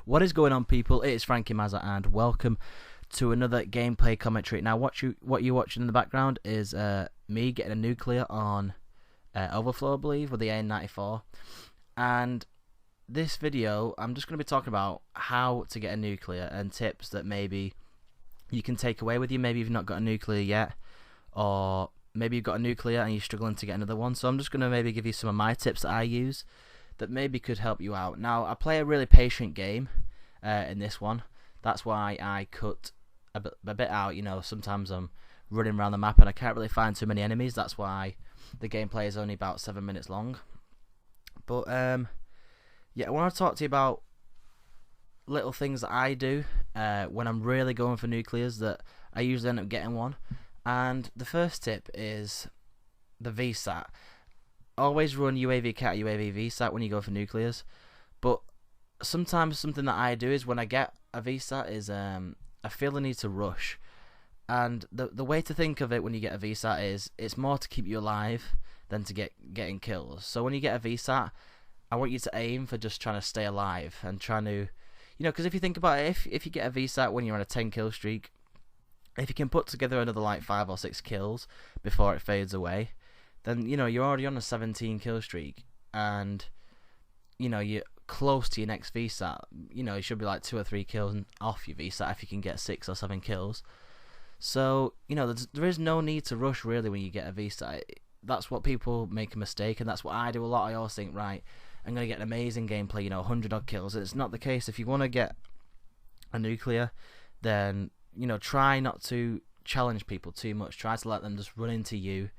What is going on, people? It's Frankie Mazza, and welcome to another gameplay commentary. Now, what you're watching in the background is me getting a nuclear on Overflow, I believe, with the AN-94. And this video, I'm just going to be talking about how to get a nuclear and tips that maybe you can take away with you. Maybe you've not got a nuclear yet, or maybe you've got a nuclear and you're struggling to get another one. So I'm just going to maybe give you some of my tips that I use that maybe could help you out. Now, I play a really patient game in this one. That's why I cut a bit out. You know, sometimes I'm running around the map and I can't really find too many enemies. That's why the gameplay is only about 7 minutes long. But yeah, I want to talk to you about little things that I do when I'm really going for nuclears that I usually end up getting one. And the first tip is the VSAT. Always run UAV cat, UAV VSAT when you go for nuclears. But sometimes something that I do is when I get a VSAT is I feel the need to rush. And the way to think of it when you get a VSAT is it's more to keep you alive than to getting kills. So when you get a VSAT, I want you to aim for just trying to stay alive and trying to, you know, because if you think about it, if you get a VSAT when you're on a 10 kill streak, if you can put together another like 5 or 6 kills before it fades away, then you know you're already on a 17 kill streak, and you know you're close to your next VSAT. You know, you should be like 2 or 3 kills off your VSAT if you can get 6 or 7 kills. So you know there is no need to rush really when you get a VSAT. That's what people make a mistake, and that's what I do a lot. I always think, right, I'm gonna get an amazing gameplay, you know, 100 odd kills. It's not the case. If you want to get a nuclear, then you know try not to challenge people too much. Try to let them just run into you,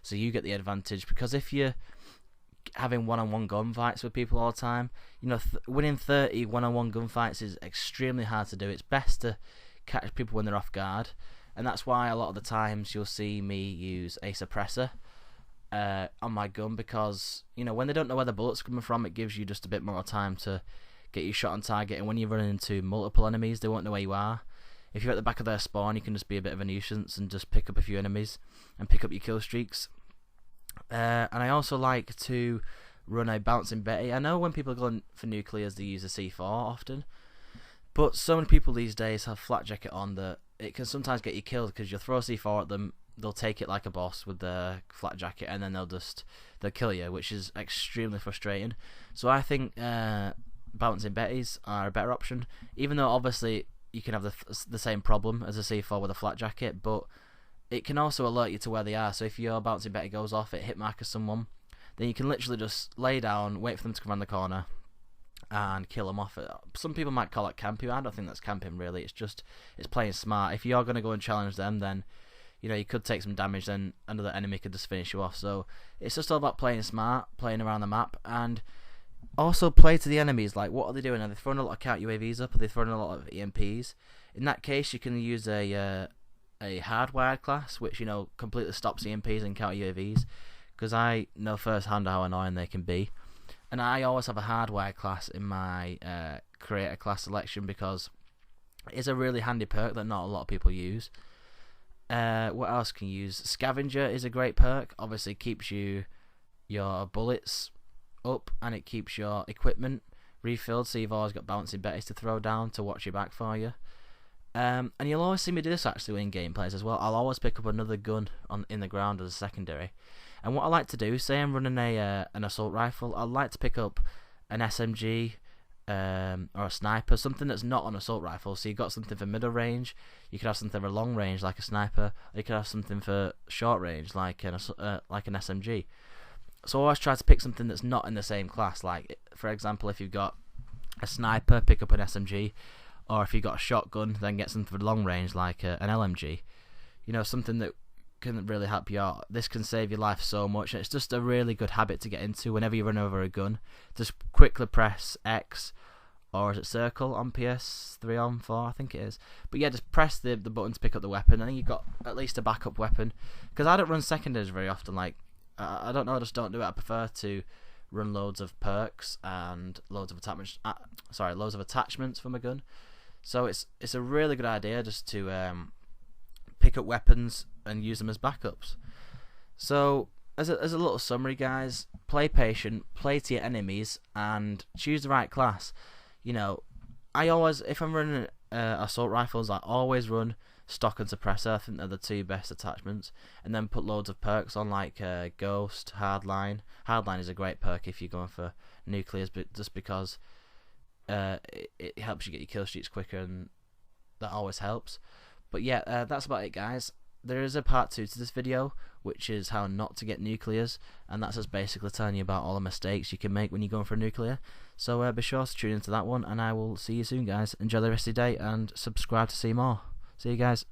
so you get the advantage. Because if you're having one-on-one gunfights with people all the time, you know, winning 30 one-on-one gunfights is extremely hard to do. It's best to catch people when they're off guard, and that's why a lot of the times you'll see me use a suppressor on my gun, because you know when they don't know where the bullets are coming from, it gives you just a bit more time to get your shot on target. And when you're running into multiple enemies, they won't know where you are. If you're at the back of their spawn, you can just be a bit of a nuisance and just pick up a few enemies and pick up your kill streaks. And I also like to run a bouncing Betty. I know when people are going for nuclears, they use a C4 often, but so many people these days have flat jacket on that it can sometimes get you killed, because you'll throw a C4 at them, they'll take it like a boss with their flat jacket, and then they'll kill you, which is extremely frustrating. So I think bouncing Bettys are a better option, even though obviously you can have the same problem as a C4 with a flat jacket, but it can also alert you to where they are. So if your bouncing Betty goes off, it hit markers someone, then you can literally just lay down, wait for them to come around the corner, and kill them off. Some people might call it camping. I don't think that's camping really. It's playing smart. If you're going to go and challenge them, then you know you could take some damage, then another enemy could just finish you off. So it's just all about playing smart, playing around the map, and also play to the enemies. Like, what are they doing? Are they throwing a lot of counter UAVs up? Are they throwing a lot of EMPs? In that case, you can use a hardwired class, which you know completely stops EMPs and counter UAVs, because I know firsthand how annoying they can be. And I always have a hardwired class in my creator class selection, because it's a really handy perk that not a lot of people use. What else can you use? Scavenger is a great perk. Obviously keeps your bullets up, and it keeps your equipment refilled, so you've always got bouncing Bettys to throw down to watch your back for you. And you'll always see me do this actually in gameplays as well. I'll always pick up another gun in the ground as a secondary. And what I like to do, say I'm running an assault rifle, I like to pick up an SMG or a sniper, something that's not an assault rifle. So you've got something for middle range, you could have something for long range like a sniper, or you could have something for short range like an SMG. So I always try to pick something that's not in the same class. Like, for example, if you've got a sniper, pick up an SMG, or if you've got a shotgun, then get something for long range like an LMG. You know, something that can really help you out. This can save your life so much, and it's just a really good habit to get into. Whenever you run over a gun, just quickly press X, or is it circle on PS3 on 4, I think it is. But yeah, just press the button to pick up the weapon, and then you've got at least a backup weapon. Because I don't run secondaries very often. Like, I don't know, I just don't do it. I prefer to run loads of perks and loads of attachments for my gun. So it's a really good idea just to pick up weapons and use them as backups. So as a little summary, guys, play patient, play to your enemies, and choose the right class. You know, I always, if I'm running assault rifles, I always run stock and suppressor. I think they're the two best attachments, and then put loads of perks on like Ghost, Hardline. Hardline is a great perk if you're going for nuclears, but just because it helps you get your kill streaks quicker, and that always helps. But yeah, that's about it, guys. There is a part 2 to this video, which is how not to get nuclears, and that's just basically telling you about all the mistakes you can make when you're going for a nuclear. So be sure to tune into that one, and I will see you soon, guys. Enjoy the rest of your day, and subscribe to see more. See you guys.